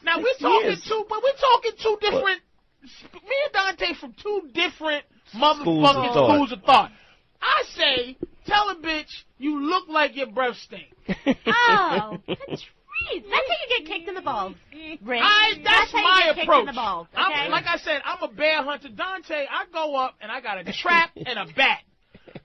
Now we're talking two different. Me and Dante from two different motherfucking schools of thought. I say, tell a bitch you look like your breath stink. Oh, Patrice. That's how you get kicked in the balls, Rick. That's my approach. In the balls, okay? Like I said, I'm a bear hunter. Dante, I go up and I got a trap and a bat.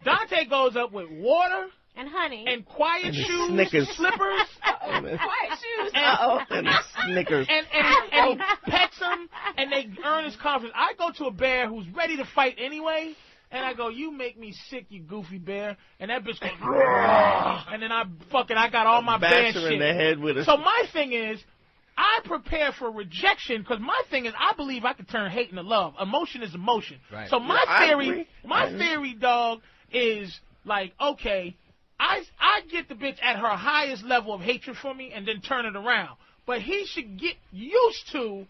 Dante goes up with water. And honey. And quiet shoes. Snickers. Slippers. Quiet shoes. And Snickers. And he pets them, and they earn his confidence. I go to a bear who's ready to fight anyway, and I go, you make me sick, you goofy bear. And that bitch goes, and then I got all my bear shit. In the head with a... So my thing is, I prepare for rejection, because my thing is, I believe I can turn hate into love. Emotion is emotion. Right. So my theory, dog, is like, okay, I get the bitch at her highest level of hatred for me and then turn it around. But he should get used to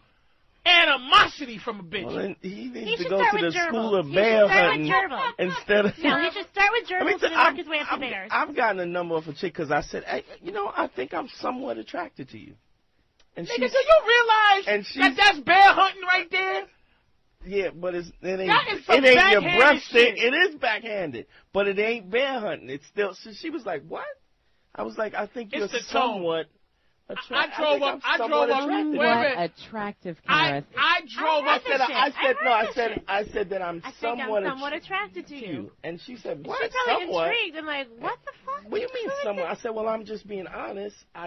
animosity from a bitch. Well, he needs to go to the school of bear hunting instead of... No, he should start with gerbils and work his way up to bears. I've gotten a number of a chick because I said, hey, I think I'm somewhat attracted to you. And nigga, do you realize that's bear hunting right there? Yeah, but it ain't your breath stink. It is backhanded, but it ain't bear hunting. It's still. So she was like, "What?" I was like, "I think you're somewhat attractive." I drove up. Attractive, Karis. I drove up. I said that I'm somewhat attracted to you. And she said, "What?" She's probably intrigued. I'm like, "What the fuck?" What do you mean somewhat? I said, "Well, I'm just being honest. And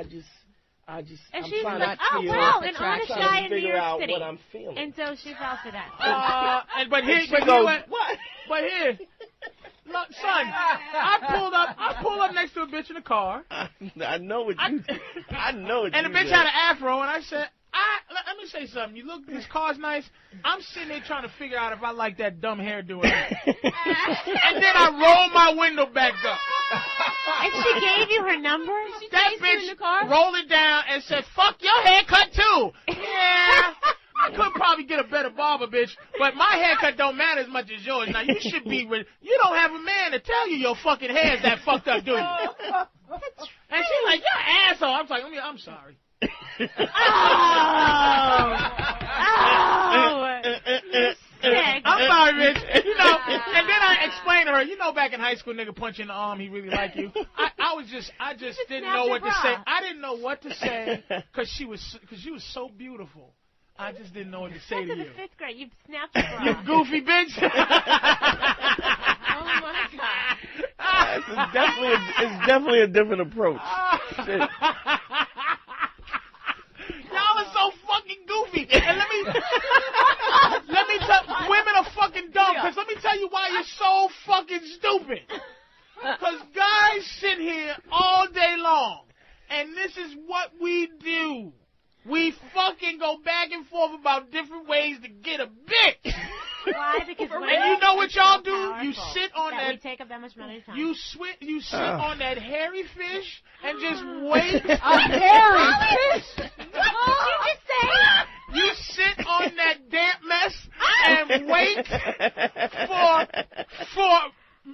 I'm she's trying like, to an honest guy in New figure York out City. what I'm feeling. And so she fell for that. But here, look, son, I pulled up next to a bitch in the car. I know what you said. And the bitch had an afro, and I said, let me say something. You look, this car's nice. I'm sitting there trying to figure out if I like that dumb hairdo. And then I roll my window back up. And she gave you her number? That bitch in the car? Rolled it down and said, fuck your haircut too. Yeah. I could probably get a better barber, bitch, but my haircut don't matter as much as yours. Now, you should be you don't have a man to tell you your fucking hair's that fucked up, do you? And she's like, you're an asshole. I was like, I'm sorry. I'm sorry, bitch. And then I explained to her, back in high school, nigga punch you in the arm, he really like you. I just didn't know what to say. I didn't know what to say because she was so beautiful. I just didn't know what to say to you. In the 5th grade, you snapped your bra. You goofy bitch. Oh my God. It's definitely a different approach. Shit. Y'all are so fucking goofy. And let me tell women are fucking dumb. Because let me tell you why you're so fucking stupid. Because guys sit here all day long, and this is what we do. We fucking go back and forth about different ways to get a bitch. Why? Because and you know what y'all do? You sit on that. We take up that much money time. You sit on that hairy fish and just wait. A hairy fish? What did you just say? You sit on that damp mess and wait for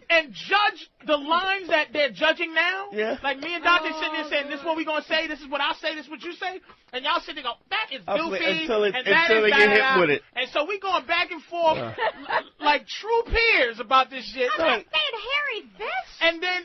and judge the lines that they're judging now. Yeah. Like me and Dante sitting there saying, this is what we're going to say, this is what I'll say, this is what you say. And y'all sitting there go, that is goofy. Until they get hit with it. And so we going back and forth like true peers about this shit. I'm not saying hairy fish. And then,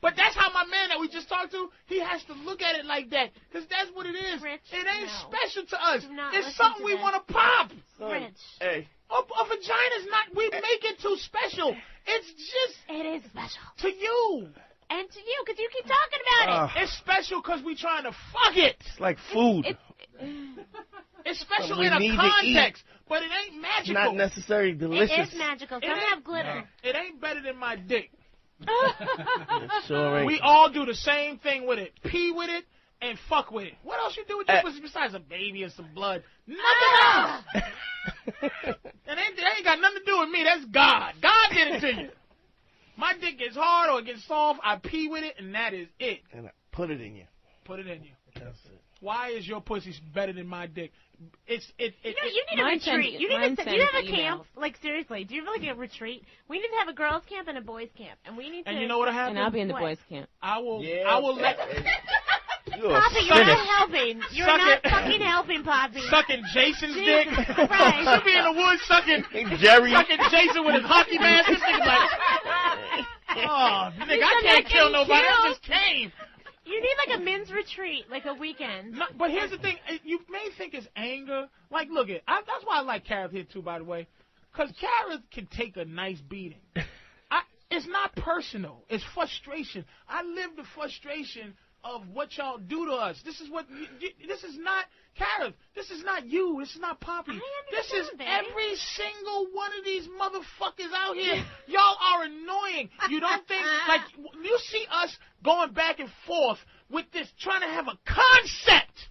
but that's how my man that we just talked to, he has to look at it like that. Because that's what it is. Rich, it ain't special to us. It's listen something to we this. want to pop. Rich. Hey. A vagina's not, we make it too special. It's just. It is special. To you. And to you, because you keep talking about it. It's special because we trying to fuck it. It's like food. It's special in a context, but it ain't magical. It's not necessarily delicious. It is magical. Some have glitter. It ain't better than my dick. Sure ain't. We all do the same thing with it. Pee with it and fuck with it. What else you do with your pussy besides a baby and some blood? Nothing else. And it ain't got nothing to do with me. That's God. God did it to you. My dick gets hard or it gets soft. I pee with it, and that is it. And I put it in you. Put it in you. That's it. Why is your pussy better than my dick? You need a retreat. Do you have a camp? Like, seriously, do you have like a retreat? We need to have a girls' camp and a boys' camp. And we need to. And you know what'll happen? And I'll be in the boys' camp. I will let. Poppy, you're not helping. You're not fucking helping, Poppy. Sucking Jason's dick. Right. She'll be in the woods sucking Jason with his hockey mask. This nigga's like, oh, nigga, I can't kill nobody. I just came. You need like a men's retreat, like a weekend. No, but here's the thing. You may think it's anger. Like, look, that's why I like Kara here, too, by the way. Because Kara can take a nice beating. It's not personal. It's frustration. I live the frustration of what y'all do to us. This is not Kara. This is not you. This is not Poppy. This is every single one of these motherfuckers out here. Y'all are annoying. You don't think, like, you see us going back and forth with this, trying to have a concept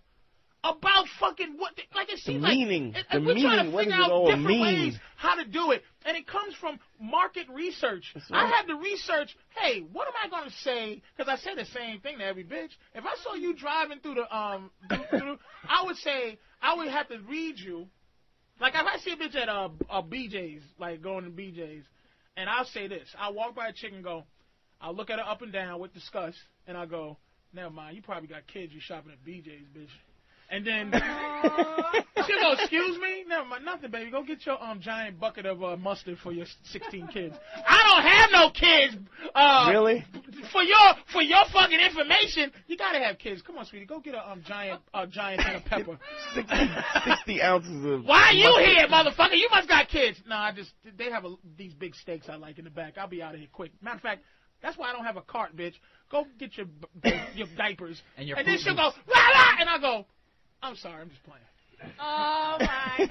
about fucking what, like it seems like we're trying to figure out different ways how to do it, and it comes from market research. Right. I had to research. Hey, what am I gonna say? Because I say the same thing to every bitch. If I saw you driving through the I would say I would have to read you. Like if I see a bitch at a BJ's, like going to BJ's, and I'll say this. I'll walk by a chick and go. I'll look at her up and down with disgust, and I'll go, never mind. You probably got kids. You shopping at BJ's, bitch. And then she'll go, excuse me? Never mind, nothing, baby. Go get your giant bucket of mustard for your 16 kids. I don't have no kids. Really? For your fucking information, you gotta have kids. Come on, sweetie, go get a giant thing of pepper. 60 ounces of. Why are you here, motherfucker? You must got kids. No, they have these big steaks I like in the back. I'll be out of here quick. Matter of fact, that's why I don't have a cart, bitch. Go get your diapers. And then she'll go, la la, and I go, I'm sorry, I'm just playing. Oh, my God.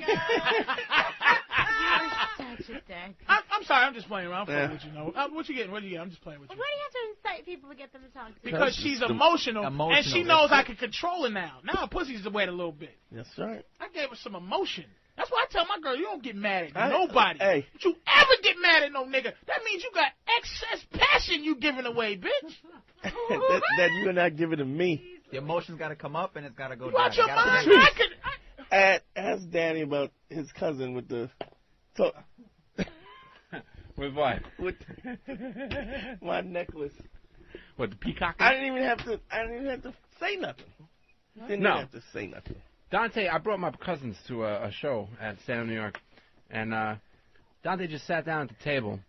You're such a dick. I'm sorry, I'm just playing around. I'm playing with you. What you getting? What do you get? I'm just playing with you. Why do you have to incite people to get them to talk to you? Because she's emotional, and she knows I can control her now. Now her pussy's wet a little bit. That's right. I gave her some emotion. That's why I tell my girl, you don't get mad at nobody. Hey. Don't you ever get mad at no nigga. That means you got excess passion you giving away, bitch. that you're not giving to me. The emotion's got to come up and it's got to go down. Watch your mind. Ask Danny about his cousin with the. With what? With my necklace. What, the peacock? I didn't even have to say nothing. Didn't even have to say nothing. Dante, I brought my cousins to a show at Stand Up New York, and Dante just sat down at the table.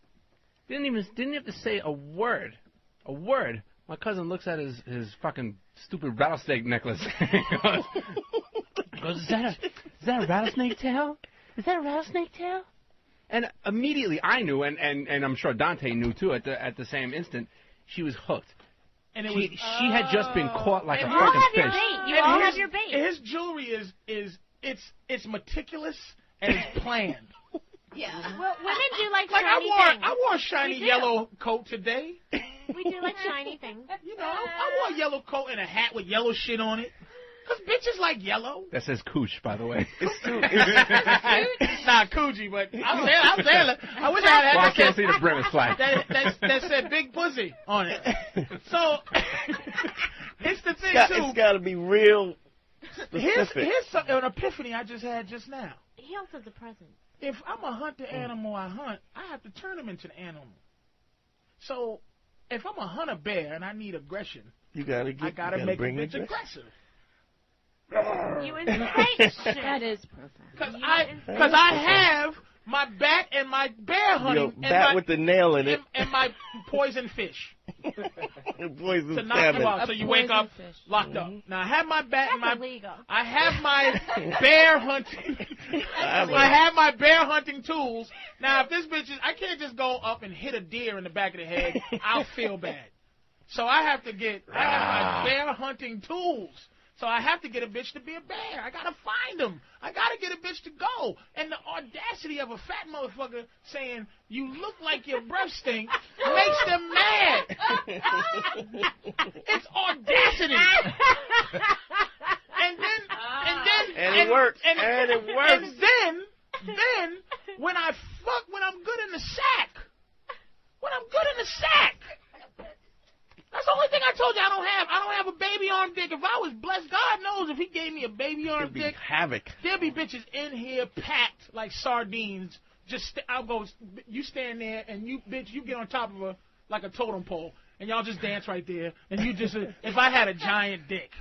Didn't have to say a word. A word. My cousin looks at his fucking stupid rattlesnake necklace. He goes, is that a rattlesnake tail? Is that a rattlesnake tail? And immediately I knew, and I'm sure Dante knew too at the same instant, she was hooked. And she had just been caught like a fucking fish. You all have your bait. His jewelry it's meticulous and it's planned. Yeah. Well, women do like shiny things. I wore a shiny yellow coat today. We do like shiny things. You know, I wore a yellow coat and a hat with yellow shit on it. Because bitches like yellow. That says cooch, by the way. It's not coochie, but I'm saying, I wish I had that. Well, I can't see the brim is flat. That said big pussy on it. So, it's the thing, too. It's got to be real specific. Here's an epiphany I just had just now. He also has a present. If I'm a hunter animal I hunt, I have to turn him into an animal. So, if I'm a hunter bear and I need aggression, I gotta make a bitch aggressive. You incite shit. That is perfect. Because I have my bat and my bear hunting. Bat with the nail in it. And my poison fish. Poison to knock you out so you wake up locked up. Now I have my bat and I have my bear hunting. I have my bear hunting tools. Now if this bitch is, I can't just go up and hit a deer in the back of the head. I'll feel bad. So I have my bear hunting tools. So I have to get a bitch to be a bear. I gotta find them. I gotta get a bitch to go. And the audacity of a fat motherfucker saying, you look like your breath stink, makes them mad. It's audacity. And it works. And then, when I'm good in the sack, that's the only thing I told you I don't have. I don't have a baby arm dick. If I was blessed, God knows if he gave me a baby arm dick, havoc. There'll be bitches in here packed like sardines. I'll go, you stand there and you get on top of her like a totem pole. and y'all just dance right there, and you just, if I had a giant dick.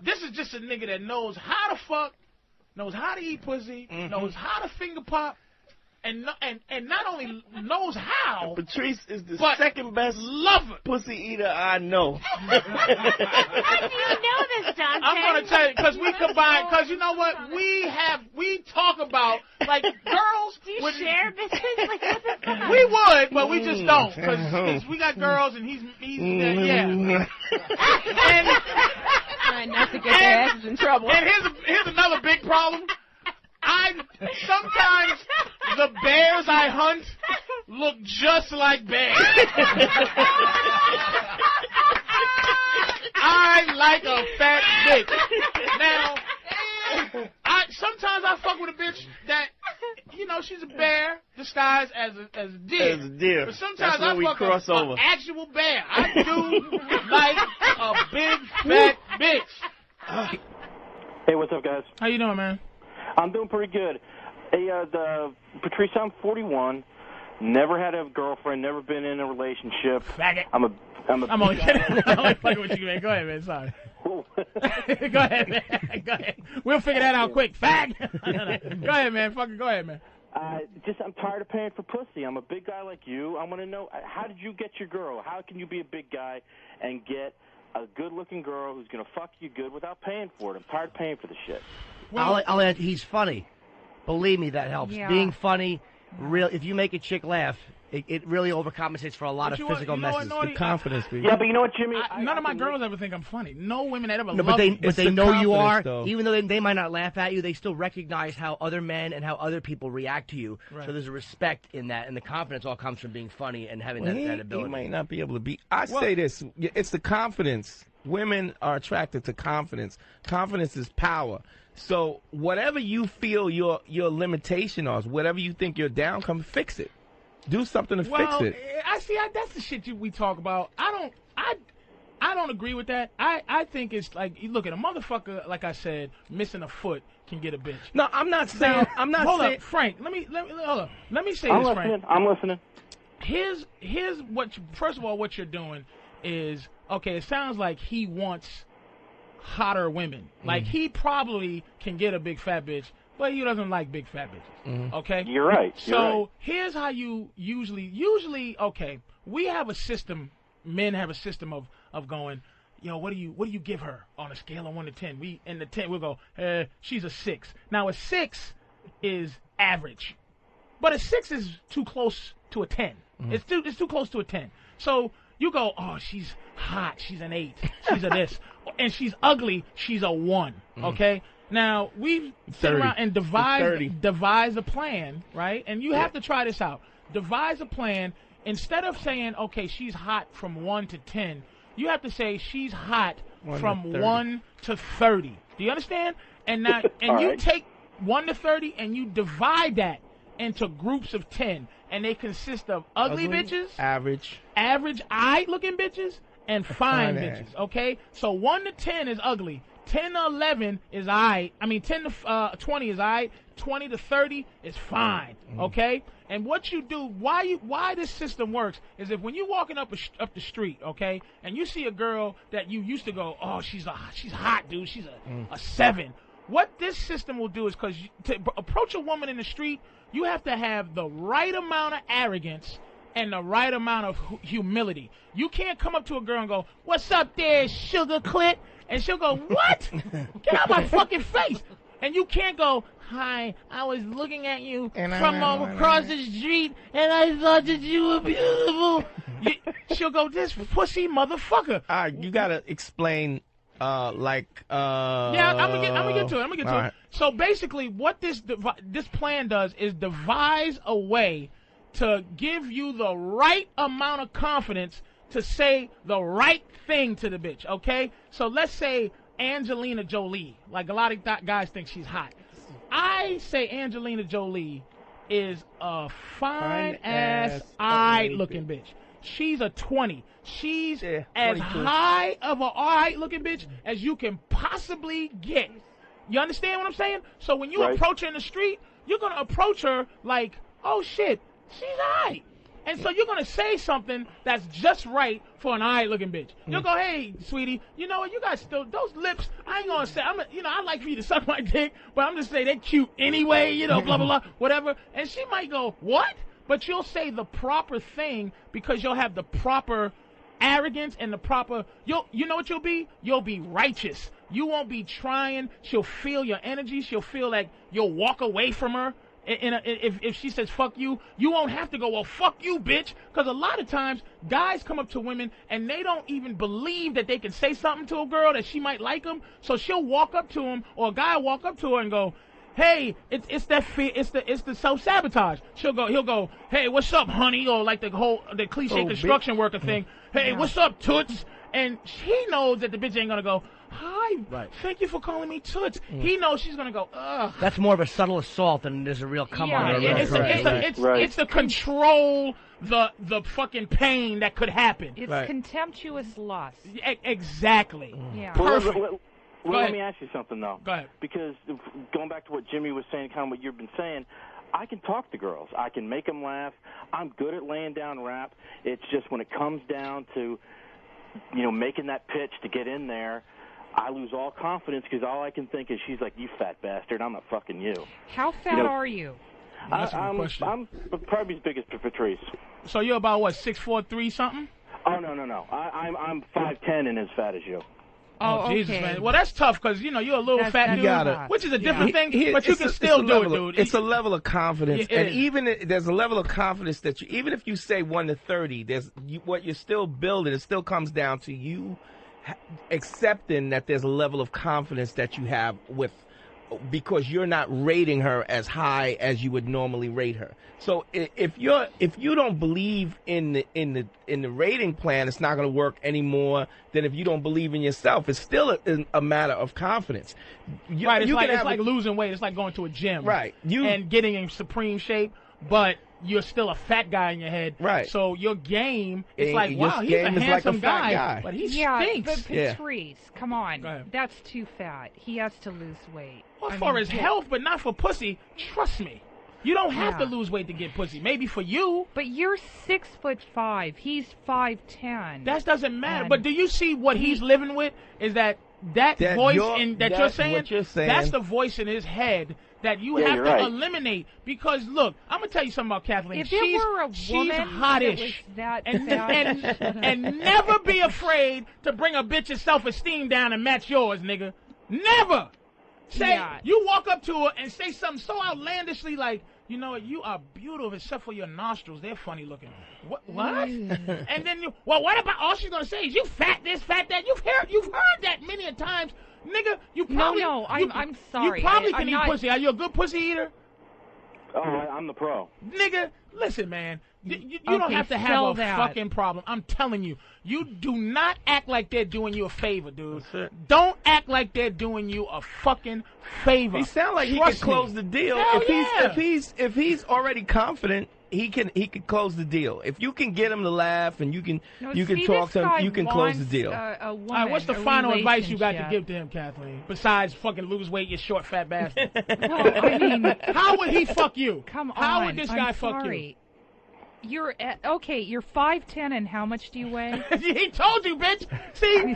This is just a nigga that knows how to fuck, knows how to eat pussy, knows how to finger pop, and not only knows how. Patrice is the second best pussy eater I know. How do you know this, Dante? I'm gonna tell you because we combine. Because you know what, we talk about like girls. Do you share bitches? Like what's it called? We would, but we just don't because we got girls and he's yeah. And not to get their asses in trouble. And here's another big problem. Sometimes the bears I hunt look just like bears. I like a fat bitch. Now, sometimes I fuck with a bitch that, you know, she's a bear disguised as a deer. As a deer. But sometimes I fuck an actual bear. I do like a big fat bitch. Hey, what's up, guys? How you doing, man? I'm doing pretty good. Hey, Patrice, I'm 41. Never had a girlfriend. Never been in a relationship. Faggot. I'm only kidding. I'm only fucking with you, man. Go ahead, man. Sorry. Go ahead, man. Go ahead. We'll figure that out quick. Fag. Go ahead, man. Fucking go ahead, man. I'm tired of paying for pussy. I'm a big guy like you. I want to know, how did you get your girl? How can you be a big guy and get a good-looking girl who's going to fuck you good without paying for it? I'm tired of paying for the shit. Well, I'll add, he's funny. Believe me, that helps. Yeah. Being funny, if you make a chick laugh, it really overcompensates for a lot of physical messes. The confidence. Yeah, but you know what, Jimmy? None of my girls ever think I'm funny. No women that ever love me. But they know you are. Though. Even though they might not laugh at you, they still recognize how other men and how other people react to you. Right. So there's a respect in that, and the confidence all comes from being funny and having that ability. He might not be able to be. I say this. It's the confidence. Women are attracted to confidence. Confidence is power. So whatever you feel your limitation is, whatever you think you're down, come fix it. Do something to fix it. That's the shit we talk about. I don't agree with that. I think it's like, look at a motherfucker, like I said, missing a foot can get a bitch. No, I'm not saying. Hold up, Frank. Let me hold up. Let me say this, Frank. I'm listening. Here's what. First of all, what you're doing is okay. It sounds like he wants hotter women. Like he probably can get a big fat bitch, but he doesn't like big fat bitches. Okay? You're right. Here's how you usually okay, we have a system, men have a system of going, you know, what do you give her on a scale of 1 to 10? In the 10 we'll go, she's a 6. Now a 6 is average. But a 6 is too close to a 10. It's too close to a 10. So you go, oh, she's hot, she's an 8, she's a this, and she's ugly, she's a 1. Okay? Now, we've sit around and devise a plan, right? And you have to try this out. Devise a plan. Instead of saying, okay, she's hot from 1 to 10, you have to say she's hot from 1 to 30. Do you understand? And now, you take 1 to 30 and you divide that into groups of 10. And they consist of ugly bitches, average, eye-looking bitches, and fine bitches, okay? So 1 to 10 is ugly. 10 to 11 is aight. 10 to 20 is aight. 20 to 30 is fine, okay? And what you do, why this system works, is if when you're walking up the street, okay, and you see a girl that you used to go, oh, she's hot, dude, she's a 7. What this system will do is, because to approach a woman in the street, you have to have the right amount of arrogance and the right amount of humility. You can't come up to a girl and go, what's up there, sugar clit? And she'll go, what? Get out of my fucking face. And you can't go, hi, I was looking at you from across the street, and I thought that you were beautiful. She'll go, this pussy motherfucker. All right, you got to explain, Yeah, I'm gonna get to it. Right. So basically, what this plan does is devise a way to give you the right amount of confidence to say the right thing to the bitch, okay? So let's say Angelina Jolie. Like, a lot of guys think she's hot. I say Angelina Jolie is a fine-ass, eye-looking bitch. She's a 20. She's as high of an eye-looking bitch as you can possibly get. You understand what I'm saying? So when you approach her in the street, you're going to approach her like, oh, shit, she's all right. And so you're going to say something that's just right for an eye-looking bitch. You'll go, hey, sweetie, you know what? You got still those lips. I ain't going to say, I like for you to suck my dick, but I'm just saying they're cute anyway, blah, blah, blah, whatever. And she might go, what? But you'll say the proper thing because you'll have the proper arrogance and the proper, you know what you'll be? You'll be righteous. You won't be trying. She'll feel your energy. She'll feel like you'll walk away from her. If she says fuck you, you won't have to go, well, fuck you, bitch. Because a lot of times, guys come up to women and they don't even believe that they can say something to a girl that she might like them. So she'll walk up to him, or a guy will walk up to her and go, hey, it's the self-sabotage. He'll go, hey, what's up, honey? Or like the cliche construction worker thing. Hey, what's up, toots? And he knows that the bitch ain't gonna go, hi, thank you for calling me toots. He knows she's gonna go, ugh. That's more of a subtle assault than it is a real come on. It's the control, the fucking pain that could happen. It's contemptuous lust. Exactly. Yeah. Perfect. Well, let me ask you something, though. Go ahead. Because going back to what Jimmy was saying, kind of what you've been saying, I can talk to girls. I can make them laugh. I'm good at laying down rap. It's just when it comes down to, making that pitch to get in there, I lose all confidence because all I can think is she's like, you fat bastard, I'm not fucking you. How fat are you? I'm probably as big as Patrice. So you're about, what, 6'4", something? Oh, no. I'm 5'10" and as fat as you. Oh, Jesus, man. Well, that's tough because, you're a little fat dude, which is a different thing, but you can still do it, dude. It's a level of confidence. And even there's a level of confidence that even if you say 1 to 30, what you're still building, it still comes down to you accepting that there's a level of confidence that you have because you're not rating her as high as you would normally rate her. So if you don't believe in the rating plan, it's not going to work any more than if you don't believe in yourself. It's still a matter of confidence. It's like losing weight. It's like going to a gym, and getting in supreme shape, but you're still a fat guy in your head. Right. So your game is like, wow, he's a handsome guy, but he stinks. But Patrice, come on. That's too fat. He has to lose weight. Well, for his health, but not for pussy. Trust me. You don't have to lose weight to get pussy. Maybe for you. But you're 6'5". He's 5'10". That doesn't matter. But do you see what he's living with? Is that voice you're saying? What you're saying. That's the voice in his head that you have to eliminate. Because look, I'm gonna tell you something about Kathleen. If there were a woman she's hottish, that and never be afraid to bring a bitch's self-esteem down and match yours, nigga. Never. You walk up to her and say something so outlandishly like, you know what, you are beautiful except for your nostrils. They're funny looking. What? And then what about all she's gonna say is you fat this, fat that. You've heard that many a times, nigga. You probably I'm sorry. You probably can eat pussy. Are you a good pussy eater? Oh, I'm the pro. Nigga, listen, man. You don't have to have a fucking problem. I'm telling you. You do not act like they're doing you a favor, dude. Don't act like they're doing you a fucking favor. He sounds like he can close the deal. If he's already confident, he can close the deal. If you can get him to laugh and you can talk to him, you can close the deal. All right, what's the final advice you got to give to him, Kathleen? Besides fucking lose weight, you short fat bastard. No, I mean, how would he fuck you? Come on. How would this guy fuck you? You're 5'10", and how much do you weigh? He told you, bitch. See,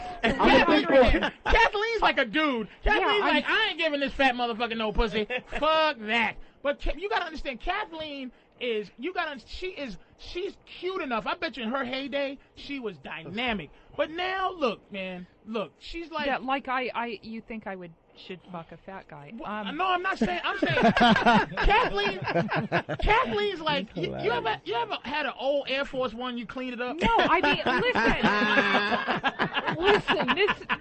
Kathleen's like a dude. Kathleen's like, I ain't giving this fat motherfucker no pussy. Fuck that. But you gotta understand, Kathleen she's cute enough. I bet you in her heyday she was dynamic. But now, look, man, she's like, you think I should fuck a fat guy? No, I'm not saying. I'm saying Kathleen's like, you ever had an old Air Force One? You cleaned it up? No, I mean, listen.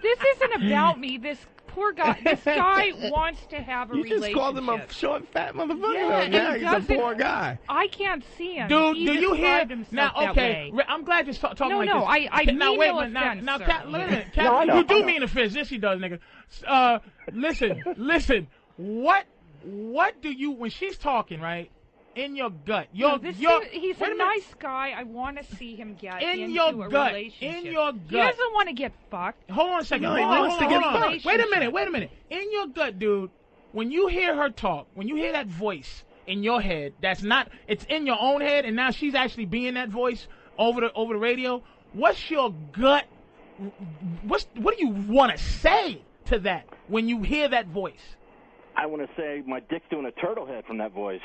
This isn't about me. This poor guy. This guy wants to have a relationship. You just called him a short, fat motherfucker. Yeah, now he's a poor guy. I can't see him. Dude, he do you hear? Now, okay, I'm glad you're talking like this. No, I mean now, wait, no offense, now, sir. Kathleen, you do mean offense. Yes, she does, nigga. Listen. What do you, when she's talking, right? In your gut, he's a nice guy. I want to see him get into a relationship. In your gut, he doesn't want to get fucked. Hold on a second. No, he wants to get fucked. Wait a minute. In your gut, dude. When you hear her talk, when you hear that voice, in your head that's not, it's in your own head, and now she's actually being that voice over the radio. What's your gut? What do you want to say to that when you hear that voice? I want to say my dick's doing a turtle head from that voice.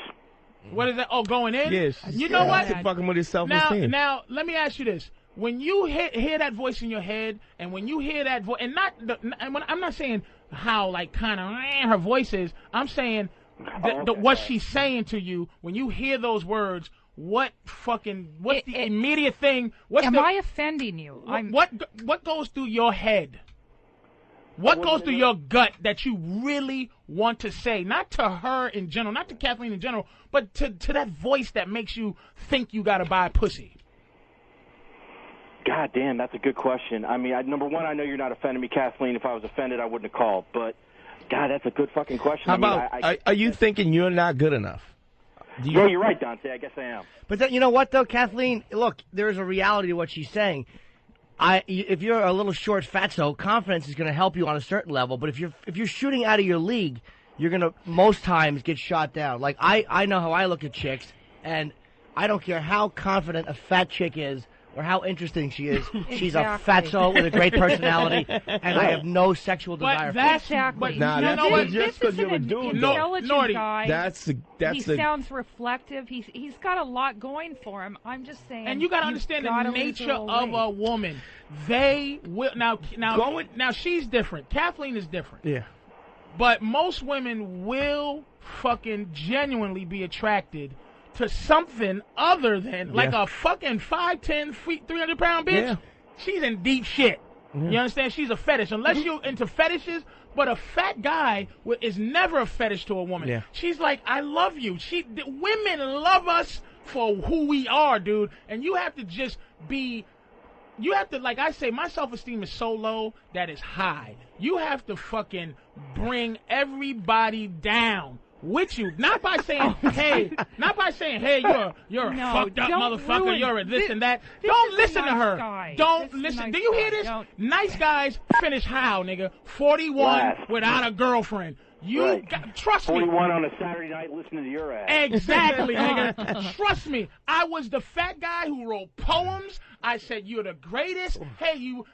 What is that? Oh, going in? Yes. You know what? Fucking with his self-esteem. Now, let me ask you this. When you hear that voice in your head, and when you hear that voice, and I'm not saying how, like, kind of her voice is. I'm saying what she's saying to you. When you hear those words, what's the immediate thing? Am I offending you? What goes through your head? What goes through your gut that you really want to say? Not to her in general, not to Kathleen in general, but to that voice that makes you think you got to buy pussy. God damn, that's a good question. I mean, number one, I know you're not offending me, Kathleen. If I was offended, I wouldn't have called. But, God, that's a good fucking question. How about, are you thinking you're not good enough? You're right, Dante. I guess I am. But you know what, though, Kathleen? Look, there's a reality to what she's saying. If you're a little short fatso, confidence is going to help you on a certain level. But if you're shooting out of your league, you're going to most times get shot down. Like I know how I look at chicks, and I don't care how confident a fat chick is or how interesting she is. She's a fatso with a great personality, and I have no sexual desire. Exactly. That's just because you're a dude. Intelligent guy. He sounds reflective. He's got a lot going for him. I'm just saying. And you got to understand the nature of a woman. They will now she's different. Kathleen is different. Yeah. But most women will fucking genuinely be attracted to something other than like a fucking 5'10", 300-pound bitch. Yeah. She's in deep shit. Yeah. You understand? She's a fetish. Unless you're into fetishes, but a fat guy is never a fetish to a woman. Yeah. She's like, I love you. Women love us for who we are, dude. And you have to just be. You have to, like I say, my self-esteem is so low that it's high. You have to fucking bring everybody down with you, not by saying, hey, you're a fucked up motherfucker, you're a this and that. Don't listen to her. Don't listen. Do you hear this? Nice guys finish how, nigga? 41 without a girlfriend. Trust me. 41 on a Saturday night listening to your ass. Exactly, nigga. Trust me. I was the fat guy who wrote poems. I said, you're the greatest. Hey, you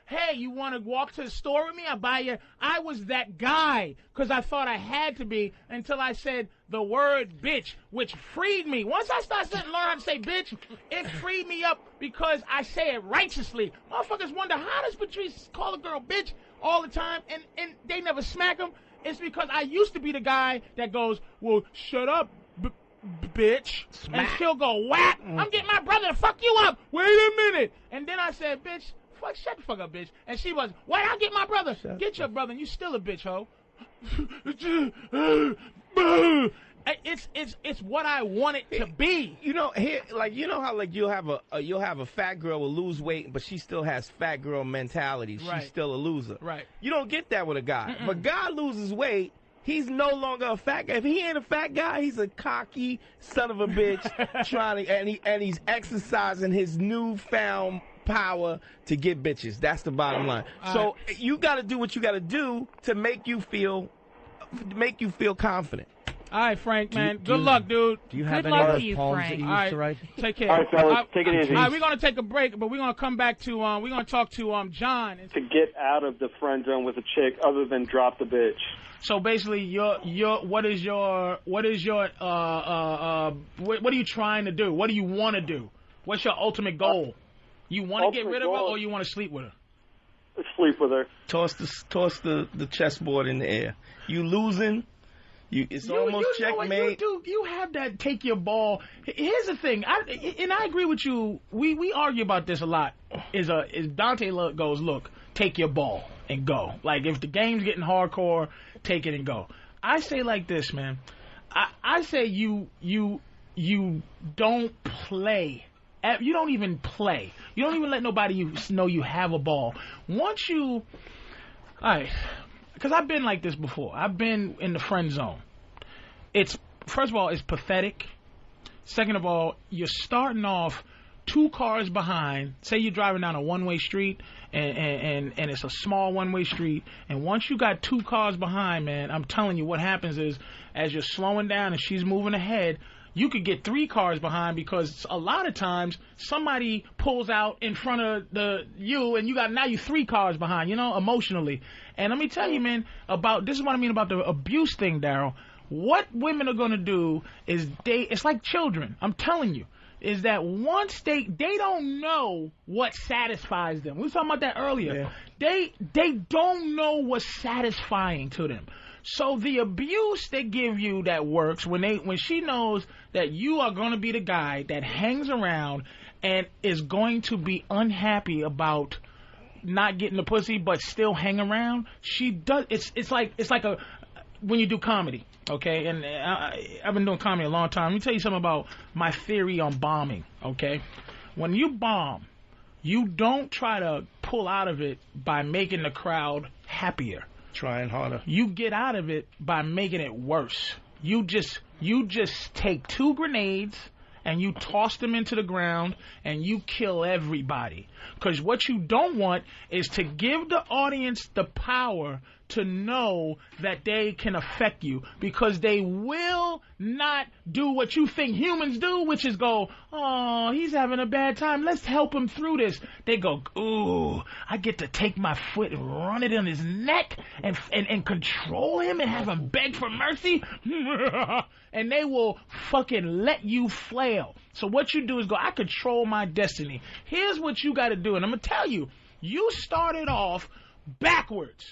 want to walk to the store with me? I'll buy you. I was that guy because I thought I had to be until I said the word bitch, which freed me. Once I started to learn how to say bitch, it freed me up because I say it righteously. Motherfuckers wonder, how does Patrice call a girl bitch all the time and they never smack him? It's because I used to be the guy that goes, well, shut up, bitch. Smack. And she'll go, whack. I'm getting my brother to fuck you up. Wait a minute. And then I said, bitch, shut the fuck up, bitch. And she was, wait, I'll get my brother. Get your brother, and you still a bitch, ho. It's what I want it to be. You know, how you'll have a fat girl will lose weight, but she still has fat girl mentality. She's still a loser. Right. You don't get that with a guy. If a guy loses weight, he's no longer a fat guy. If he ain't a fat guy, he's a cocky son of a bitch and he's exercising his newfound power to get bitches. That's the bottom line. So you got to do what you got to do to make you feel confident. All right, Frank, man. Good luck, dude. Do you have Good any luck of to those you, poems Frank. that you All used to write? Take care. All right, fellas, take it easy. All right, we're gonna take a break, but we're gonna come back to we're gonna talk to John. To get out of the friend zone with a chick, other than drop the bitch. So basically, what are you trying to do? What do you want to do? What's your ultimate goal? You want to get rid of her, or you want to sleep with her? Sleep with her. Toss the chessboard in the air. You losing. It's almost checkmate. You have that take your ball. Here's the thing, and I agree with you. We argue about this a lot. Is Dante goes, look, take your ball and go. Like if the game's getting hardcore, take it and go. I say like this, man. I say you don't play. You don't even play. You don't even let nobody know you have a ball. Once you, all right. Because I've been like this before. I've been in the friend zone. First of all, it's pathetic. Second of all, you're starting off 2 cars behind, say you're driving down a one-way street, and it's a small one-way street, and once you got 2 cars behind, man, I'm telling you what happens is, as you're slowing down and she's moving ahead, you could get 3 cars behind, because a lot of times somebody pulls out in front of you, and now you 3 cars behind, emotionally. And let me tell you, man, this is what I mean about the abuse thing, Daryl. What women are going to do is it's like children. I'm telling you. Is that once they don't know what satisfies them. We were talking about that earlier. Yeah. They don't know what's satisfying to them. So the abuse they give you that works when she knows that you are going to be the guy that hangs around and is going to be unhappy about not getting the pussy but still hang around. She does. It's like when you do comedy. Okay, and I've been doing comedy a long time. Let me tell you something about my theory on bombing, okay? When you bomb, you don't try to pull out of it by making the crowd happier. Trying harder. You get out of it by making it worse. You just take 2 grenades and you toss them into the ground and you kill everybody. Because what you don't want is to give the audience the power to know that they can affect you, because they will not do what you think humans do, which is go, oh, he's having a bad time, let's help him through this. They go, ooh, I get to take my foot and run it in his neck and control him and have him beg for mercy. And they will fucking let you flail. So what you do is go, I control my destiny. Here's what you got to do, and I'm going to tell you, you started off backwards.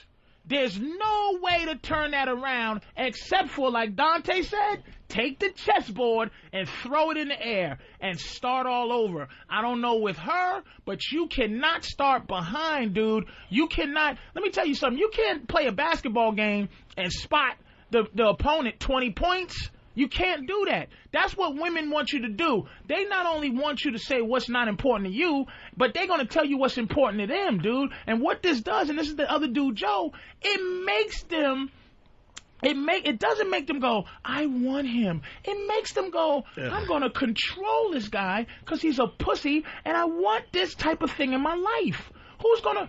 There's no way to turn that around except for, like Dante said, take the chessboard and throw it in the air and start all over. I don't know with her, but you cannot start behind, dude. You cannot. Let me tell you something. You can't play a basketball game and spot the opponent 20 points. You can't do that. That's what women want you to do. They not only want you to say what's not important to you, but they're going to tell you what's important to them, dude. And what this does, and this is the other dude, Joe, it makes them, it doesn't make them go, I want him. It makes them go, I'm going to control this guy because he's a pussy, and I want this type of thing in my life. Who's gonna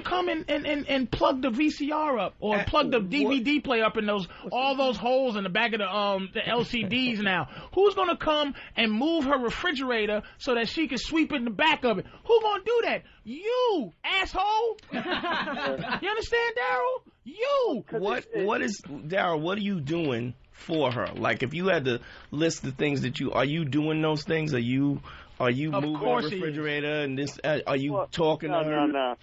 come and plug the VCR up or plug the DVD player up in all those holes in the back of the LCDs now? Who's gonna come and move her refrigerator so that she can sweep in the back of it? Who gonna do that? You, asshole! You understand, Daryl? You. What is Daryl? What are you doing for her? Like, if you had to list the things that are you doing those things? Are you moving the refrigerator and this? Are you talking to her?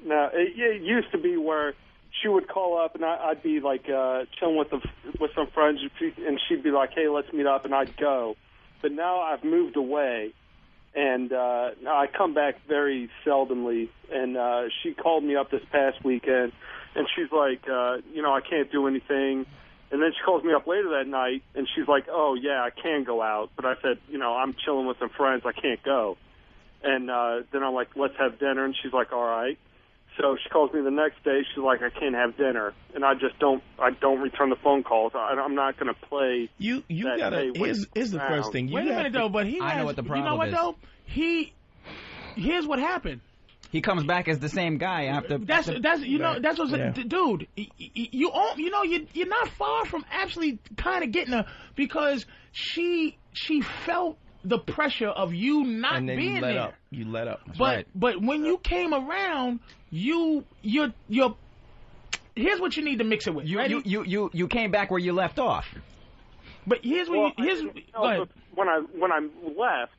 No. It used to be where she would call up and I'd be like chilling with some friends, and she'd be like, "Hey, let's meet up," and I'd go. But now I've moved away, and I come back very seldomly. And she called me up this past weekend, and she's like, I can't do anything. And then she calls me up later that night, and she's like, oh, yeah, I can go out. But I said, I'm chilling with some friends. I can't go. And then I'm like, let's have dinner. And she's like, all right. So she calls me the next day. She's like, I can't have dinner. And I don't return the phone calls. I'm not going to play. You got to, here's the first thing. Wait a minute, though, but I know what the problem is. You know what, though? Here's what happened. He comes back as the same guy after. That's what's dude. You're not far from actually kind of getting her, because she felt the pressure of you not and then being there. Up. You let up. That's but right. But when you came around, you're. Here's what you need to mix it with. You came back where you left off. But here's what go ahead. When I left,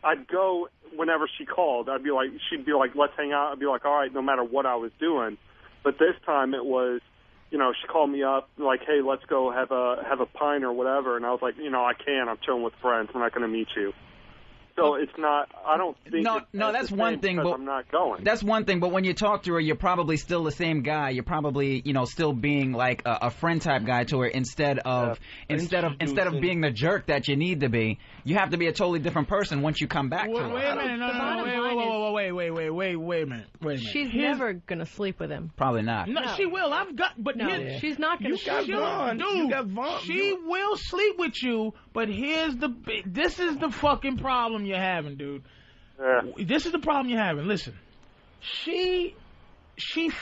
I'd go whenever she called. She'd be like, let's hang out. I'd be like, all right, no matter what I was doing. But this time it was, she called me up like, hey, let's go have a pint or whatever. And I was like, I can't. I'm chilling with friends. I'm not going to meet you. So it's not. I don't think. No, that's one thing. But I'm not going. That's one thing. But when you talk to her, you're probably still the same guy. You're probably, still being like a friend type guy to her instead of being the jerk that you need to be. You have to be a totally different person once you come back to her. Wait a minute. No. Wait a minute. She's never gonna sleep with him. Probably not. No, she will. She's not gonna sleep with him. Dude, she will sleep with you. But this is the fucking problem. you're having, dude. Yeah. This is the problem you're having. Listen, she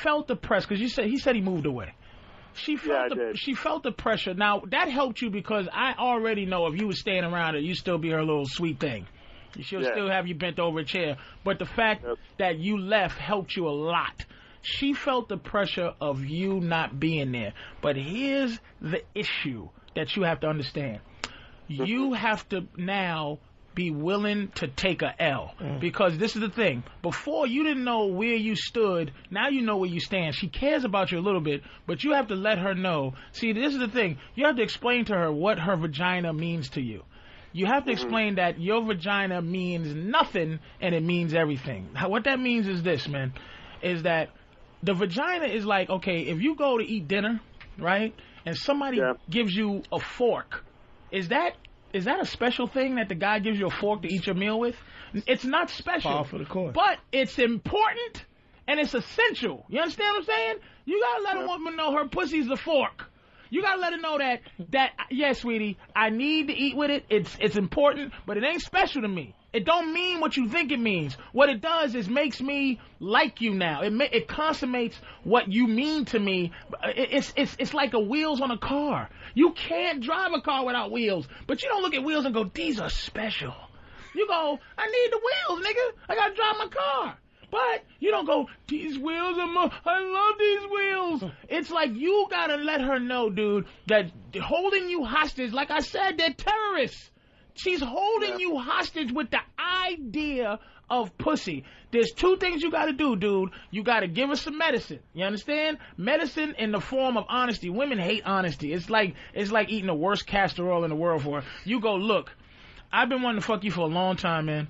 felt the press because he said he moved away. She felt the pressure. Now that helped you because I already know if you were staying around her, you'd still be her little sweet thing. She'll still have you bent over a chair. But the fact that you left helped you a lot. She felt the pressure of you not being there. But here's the issue that you have to understand. You have to now be willing to take a L. Because this is the thing. Before, you didn't know where you stood. Now you know where you stand. She cares about you a little bit, but you have to let her know. See, this is the thing. You have to explain to her what her vagina means to you. You have to explain that your vagina means nothing and it means everything. What that means is this, man, is that the vagina is like, okay, if you go to eat dinner, right, and somebody gives you a fork, is that a special thing that the guy gives you a fork to eat your meal with? It's not special. Par for the course. But it's important and it's essential. You understand what I'm saying? You gotta let a woman know her pussy's the fork. You gotta let her know that yes, sweetie, I need to eat with it. It's important, but it ain't special to me. It don't mean what you think it means. What it does is makes me like you now. It consummates what you mean to me. It's like the wheels on a car. You can't drive a car without wheels, but you don't look at wheels and go, these are special. You go, I need the wheels, nigga. I gotta drive my car. But you don't go, these wheels I love these wheels. It's like you gotta let her know, dude, that holding you hostage, like I said, they're terrorists. She's holding you hostage with the idea of pussy. There's two things you gotta do, dude. You gotta give her some medicine. You understand? Medicine in the form of honesty. Women hate honesty. It's like eating the worst castor oil in the world for her. You go, look, I've been wanting to fuck you for a long time, man.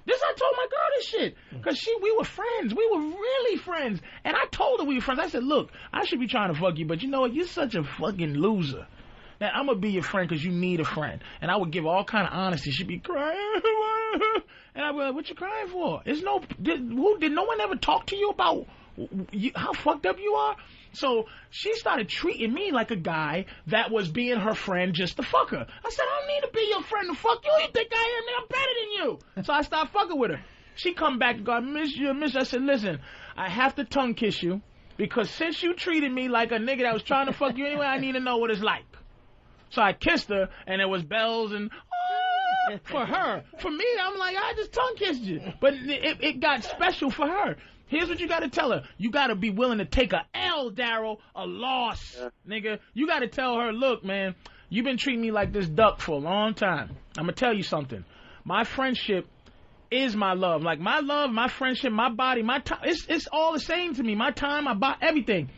This I told my girl this shit. Because we were friends. We were really friends. And I told her we were friends. I said, look, I should be trying to fuck you, but you know what? You're such a fucking loser. Now, I'm going to be your friend because you need a friend. And I would give all kind of honesty. She'd be crying. And I'd be like, what you crying for? Did no one ever talk to you about how fucked up you are? So she started treating me like a guy that was being her friend just to fuck her. I said, I don't need to be your friend to fuck you. You think I am? I'm better than you. So I started fucking with her. She come back and go, I miss you, I miss you. I said, listen, I have to tongue kiss you because since you treated me like a nigga that was trying to fuck you anyway, I need to know what it's like. So I kissed her, and there was bells and for her. For me, I'm like, I just tongue kissed you. But it got special for her. Here's what you got to tell her. You got to be willing to take a L, Daryl, a loss, nigga. You got to tell her, look, man, you've been treating me like this duck for a long time. I'm going to tell you something. My friendship is my love. Like, my love, my friendship, my body, my time, it's all the same to me. My time, my body, everything.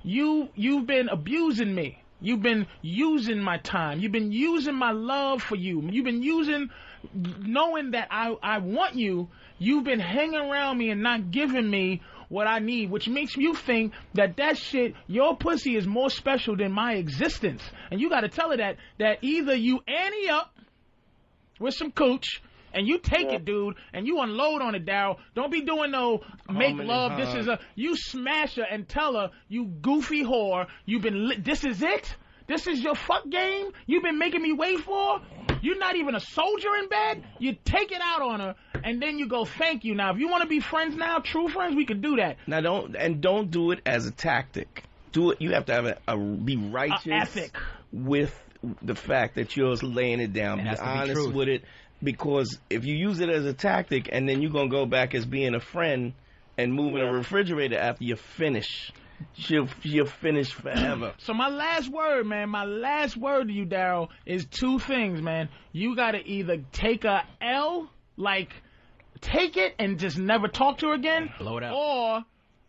You've been abusing me. You've been using my time. You've been using my love for you. You've been using, knowing that I want you. You've been hanging around me and not giving me what I need, which makes you think that shit, your pussy is more special than my existence. And you got to tell her that either you ante up with some cooch, and you take it, dude, and you unload on it, Daryl. Don't be doing no make love. This is you smash her and tell her, you goofy whore, this is it? This is your fuck game? You've been making me wait for? You're not even a soldier in bed? You take it out on her, and then you go, thank you. Now, if you want to be friends now, true friends, we can do that. Now, don't do it as a tactic. Do it. You have to have be righteous ethic with the fact that you're laying it down. Be honest with it. Because if you use it as a tactic and then you're going to go back as being a friend and move in a refrigerator after you finish, she'll finish forever. So my last word, man, my last word to you, Daryl, is two things, man. You got to either take a L, like take it and just never talk to her again. Blow it up.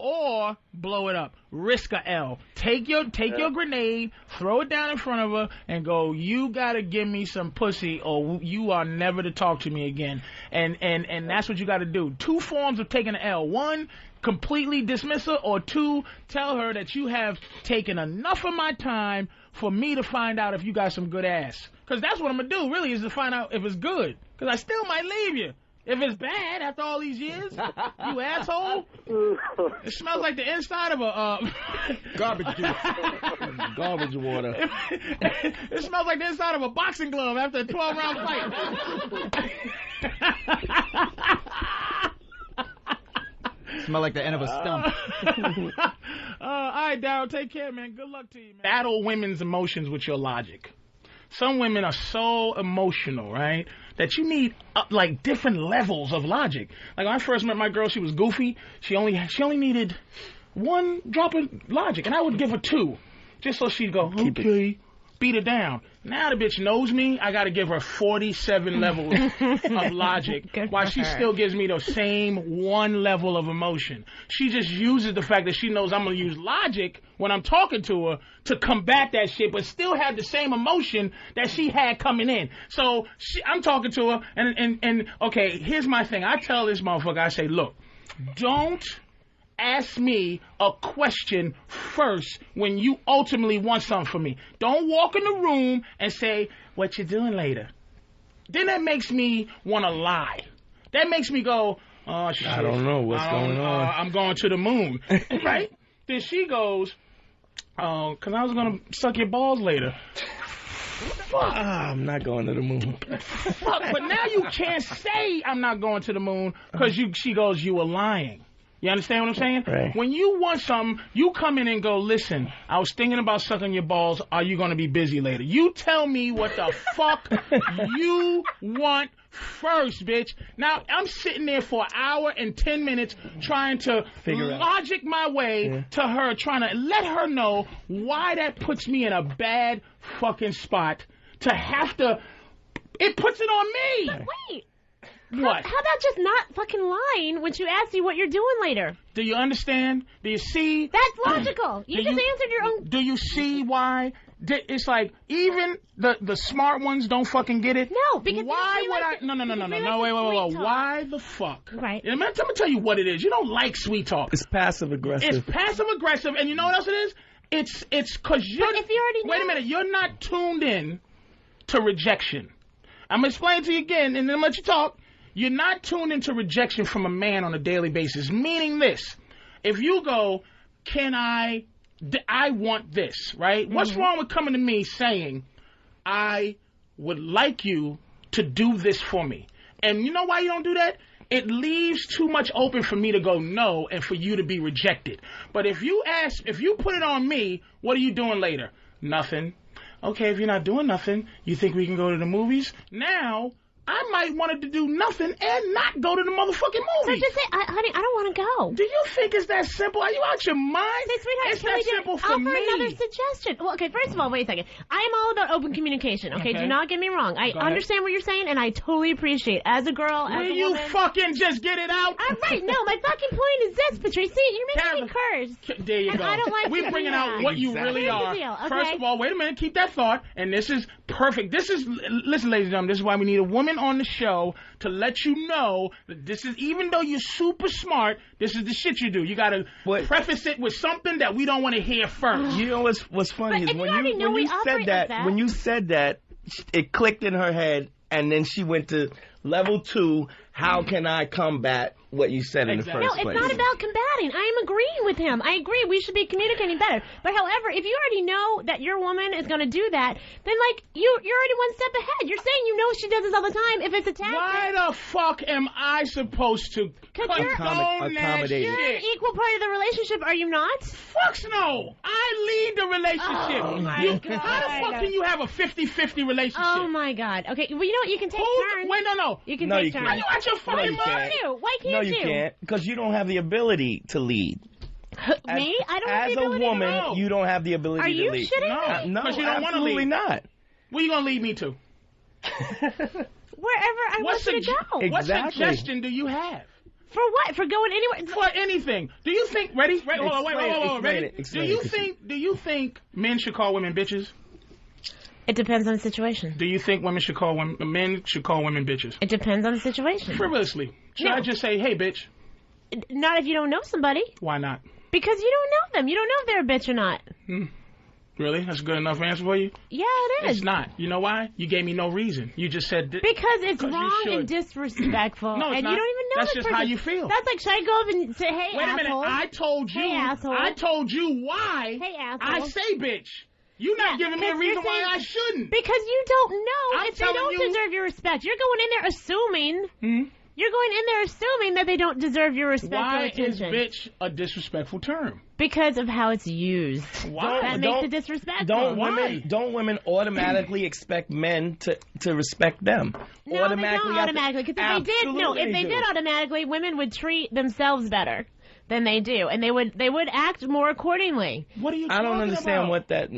Or blow it up. Risk a L. Take your grenade, throw it down in front of her, and go, you gotta give me some pussy or you are never to talk to me again. And that's what you gotta do. Two forms of taking an L. One, completely dismiss her, or two, tell her that you have taken enough of my time for me to find out if you got some good ass. Because that's what I'm gonna do, really, is to find out if it's good. Because I still might leave you. If it's bad after all these years, you asshole. It smells like the inside of a garbage juice. Garbage water. It smells like the inside of a boxing glove after a 12-round fight. Smell like the end of a stump. All right, Daryl, take care, man. Good luck to you, man. Battle women's emotions with your logic. Some women are so emotional, right, that you need like different levels of logic. Like when I first met my girl, she was goofy. She only needed one drop of logic, and I would give her 2, just so she'd go, okay, beat her down. Now the bitch knows me. I got to give her 47 levels of logic, while she still gives me the same 1 level of emotion. She just uses the fact that she knows I'm going to use logic when I'm talking to her to combat that shit, but still have the same emotion that she had coming in. So I'm talking to her, and okay, here's my thing. I tell this motherfucker, I say, look, don't ask me a question first when you ultimately want something from me. Don't walk in the room and say, what you doing later? Then that makes me want to lie. That makes me go, oh, shit. I don't know what's going on. I'm going to the moon. Right? Then she goes, oh, because I was going to suck your balls later. Fuck. I'm not going to the moon. Fuck, but now you can't say I'm not going to the moon because she goes, you were lying. You understand what I'm saying? Right. When you want something, you come in and go, listen, I was thinking about sucking your balls. Are you going to be busy later? You tell me what the fuck you want first, bitch. Now, I'm sitting there for an hour and 10 minutes trying to logic my way to her, trying to let her know why that puts me in a bad fucking spot to have to... It puts it on me. But wait. What? How about just not fucking lying when she asks you what you're doing later? Do you understand? Do you see? That's logical. You just answered your own... Do you see why? It's like, even the smart ones don't fucking get it. No, because... Why would I... No, wait. Why the fuck? Right. Let me tell you what it is. You don't like sweet talk. It's passive-aggressive. It's passive-aggressive, and you know what else it is? It's because you're... But if you already know... Wait a minute. You're not tuned in to rejection. I'm going to explain to you again, and then I'm going to let you talk. You're not tuned into rejection from a man on a daily basis, meaning this. If you go, I want this, right? Mm-hmm. What's wrong with coming to me saying, I would like you to do this for me? And you know why you don't do that? It leaves too much open for me to go no and for you to be rejected. But if you put it on me, what are you doing later? Nothing. Okay, if you're not doing nothing, you think we can go to the movies? Now... I might wanted to do nothing and not go to the motherfucking movie. So just say, honey, I don't want to go. Do you think it's that simple? Are you out your mind? Say, sweetheart, it's that simple for me. Offer another suggestion. Well, okay, first of all, wait a second. I am all about open communication, okay? Do not get me wrong. I understand what you're saying, and I totally appreciate as a girl, as a woman. Will you fucking just get it out? I'm right. No, my fucking point is this, Patrice. See, you're making me curse. There you go. I don't like We're bringing out what you really are. Okay? First of all, wait a minute. Keep that thought. And this is perfect. Listen, ladies and gentlemen, this is why we need a woman on the show to let you know that this is, even though you're super smart, this is the shit you do. You gotta preface it with something that we don't want to hear first. You know what's funny is when you said that, it clicked in her head, and then she went to level 2. How can I combat what you said in the first place? No, it's not about combating. I am agreeing with him. I agree. We should be communicating better. But however, if you already know that your woman is going to do that, then like you're already one step ahead. You're saying you know she does this all the time. If it's a task, why the fuck am I supposed to accommodate? You're an equal part of the relationship, are you not? Fucks no. I lead the relationship. Oh my God. How the fuck can you have a 50-50 relationship? Oh my God. Okay, well you know what? You can take turns. Wait, no. You can take turns. Are you out your fucking mind? Why can't you? No, you can't, because you don't have the ability to lead. Me? I don't have the ability to lead. As a woman, you don't have the ability to lead. Are you shitting me? No, because you don't want to lead. Absolutely not. Where you going to lead me to? Wherever I want you to go. Exactly. What suggestion do you have? For what? For going anywhere? For anything. Do you think... Ready? Wait, ready? Explain Do you think men should call women bitches? It depends on the situation. Do you think men should call women bitches? It depends on the situation. Frivolously. Should I just say, hey, bitch? Not if you don't know somebody. Why not? Because you don't know them. You don't know if they're a bitch or not. Really? That's a good enough answer for you? Yeah, it is. It's not. You know why? You gave me no reason. You just said... Because it's wrong and disrespectful. No, it's and not. you don't even know That's this just how person. you feel. That's like, should I go up and say, hey, Wait a asshole? minute. I told you. Hey, asshole. I told you why Hey, asshole. I say bitch. You're not giving me a reason why I shouldn't. Because you don't know if they telling don't you- deserve your respect. You're going in there assuming... Hmm? You're going in there assuming that they don't deserve your respect or Why is attention. bitch a disrespectful term? Because of how it's used. Why? That makes it disrespectful. Don't women automatically expect men to respect them? No, they don't automatically. Because if they did automatically, women would treat themselves better than they do, and they would act more accordingly. What are you? I don't understand what that.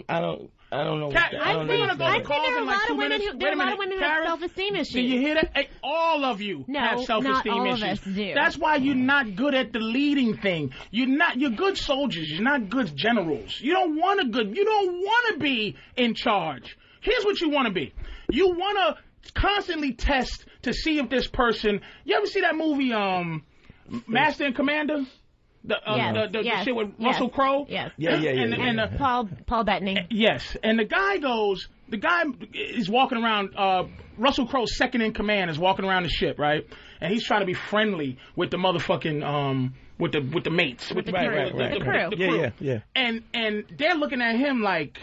I don't know. What that, I don't know. I think there are a lot of women who have self-esteem issues. Do you hear that? Hey, all of you have self-esteem not all issues. of us do. That's why you're not good at the leading thing. You're good soldiers. You're not good generals. You don't want to be in charge. Here's what you want to be. You want to constantly test to see if this person. You ever see that movie, Master and Commander? The shit with Russell Crowe? Yes. And Paul Bettany. Yes. And the guy is walking around, Russell Crowe's second in command is walking around the ship, right? And he's trying to be friendly with the motherfucking, with the mates. With the crew. The crew. Yeah. And they're looking at him like,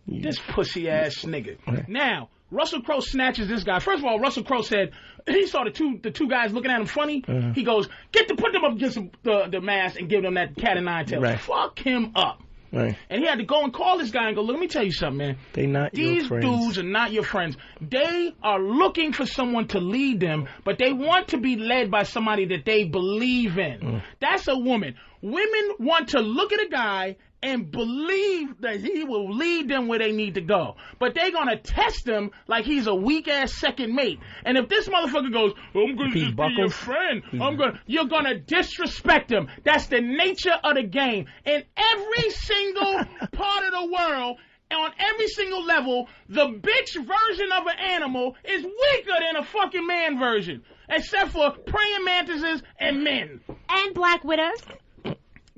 this pussy ass nigga. Right. Now, Russell Crowe snatches this guy. First of all, Russell Crowe said he saw the two guys looking at him funny. Uh-huh. He goes, put them up against the mast and give them that cat and nine tails. Right. Fuck him up. Right. And he had to go and call this guy and go, look, let me tell you something, man. They not your These friends. dudes are not your friends. They are looking for someone to lead them, but they want to be led by somebody that they believe in. That's a woman. Women want to look at a guy and believe that he will lead them where they need to go. But they're going to test him like he's a weak-ass second mate. And if this motherfucker goes, I'm going to just be your friend, you're going to disrespect him. That's the nature of the game. In every single part of the world, on every single level, the bitch version of an animal is weaker than a fucking man version. Except for praying mantises and men. And black widows.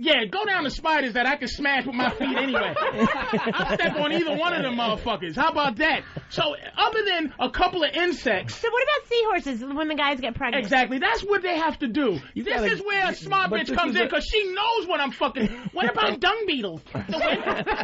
Yeah, go down to spiders that I can smash with my feet anyway. I'll step on either one of them motherfuckers. How about that? So, other than a couple of insects... So what about seahorses when the guys get pregnant? Exactly. That's what they have to do. This is where a smart bitch comes in, because she knows what I'm fucking... What about dung beetles? The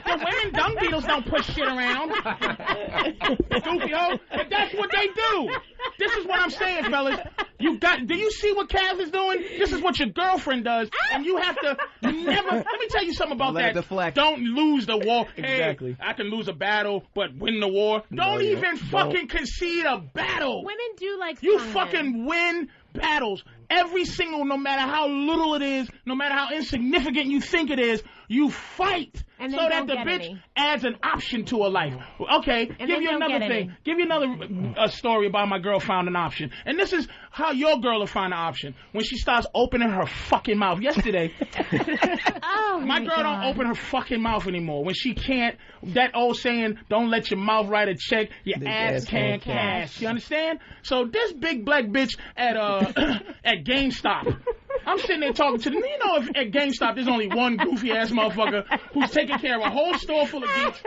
women dung beetles don't push shit around. Goofy hoe. But that's what they do. This is what I'm saying, fellas. Do you see what Cav is doing? This is what your girlfriend does, and you have to never. Let me tell you something about that. Deflect. Don't lose the war. Exactly. Hey, I can lose a battle, but win the war. Don't even fucking concede a battle. Women do like you strong fucking win battles. Every single, no matter how little it is, no matter how insignificant you think it is, you fight and so that the bitch adds an option to her life. Okay, give you another thing. Give you another story about my girl found an option. And this is how your girl will find an option. When she starts opening her fucking mouth. Yesterday, my girl don't open her fucking mouth anymore. When she can't, that old saying, don't let your mouth write a check, your ass can't cash. You understand? So this big black bitch at at GameStop. I'm sitting there talking to them. You know, if at GameStop there's only one goofy ass motherfucker who's taking care of a whole store full of geeks,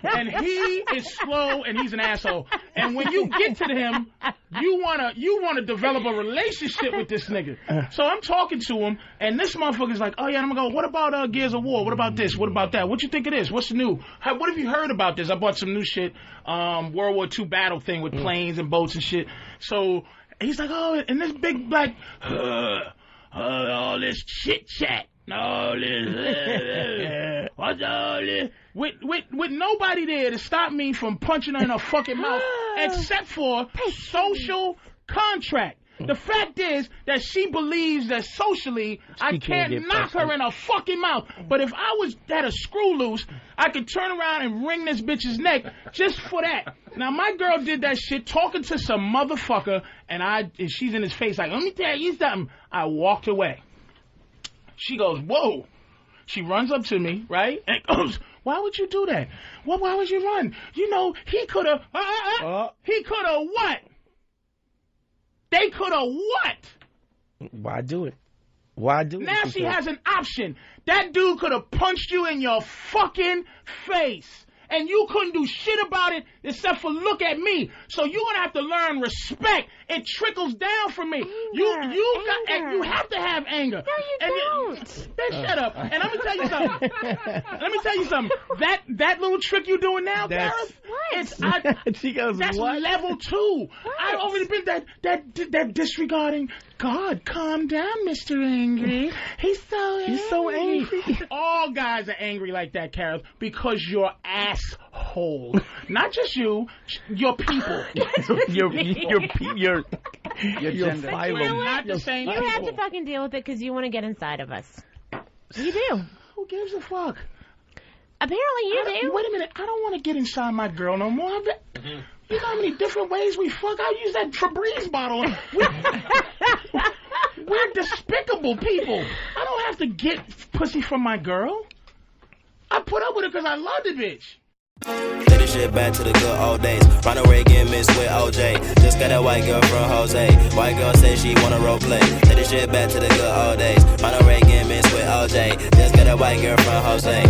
and he is slow and he's an asshole. And when you get to him, you wanna develop a relationship with this nigga. So I'm talking to him, and this motherfucker's like, oh yeah, I'm gonna go. What about Gears of War? What about this? What about that? What you think it is? What's new? What have you heard about this? I bought some new shit. World War II battle thing with planes and boats and shit. So he's like, oh, and this big black. All this chit chat, all this, what's all this? With nobody there to stop me from punching her in her fucking mouth, except for social contract. The fact is that she believes that socially I can't knock her in her fucking mouth. But if I had a screw loose, I could turn around and wring this bitch's neck just for that. Now my girl did that shit talking to some motherfucker, and she's in his face like, let me tell you something. I walked away. She goes, whoa. She runs up to me, right? And goes, why would you do that? Well, why would you run? You know, he could have, he could have what? They could have what? Why do it? Why do it? Now she has an option. That dude could have punched you in your fucking face. and you couldn't do shit about it except for look at me. So you're gonna have to learn respect. It trickles down from me. You have to have anger. No, you don't. Then shut up. And let me tell you something. That little trick you're doing now, Gareth. What? She goes, that's what? level 2. I've already been that disregarding. God, calm down, Mr. Angry. He's so angry. All guys are angry like that, Gareth, because you're asshole. Not just you, your people. your gender. We're not the same people. You have to fucking deal with it because you want to get inside of us. You do. Who gives a fuck? Apparently you do. Wait a minute. I don't want to get inside my girl no more. You know how many different ways we fuck? I'll use that Febreze bottle. We're despicable people. I don't have to get pussy from my girl. I put up with it because I love the bitch. Take this shit back to the good old days. Ronald Reagan mixed with OJ. Just got that white girl from Jose. White girl said she wanna role play. Take this shit back to the good old days. Ronald Reagan mixed with OJ. Just got that white girl from Jose.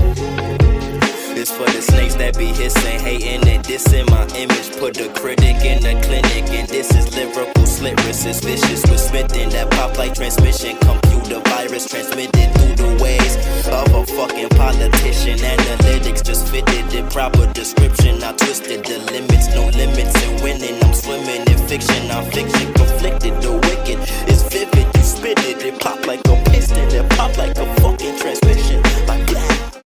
This for the snakes that be hissing, hating and dissing my image. Put the critic in the clinic, and this is lyrical slit resist vicious with smithing that pop like transmission. Computer virus transmitted through the ways of a fucking politician. Analytics just fitted in proper description.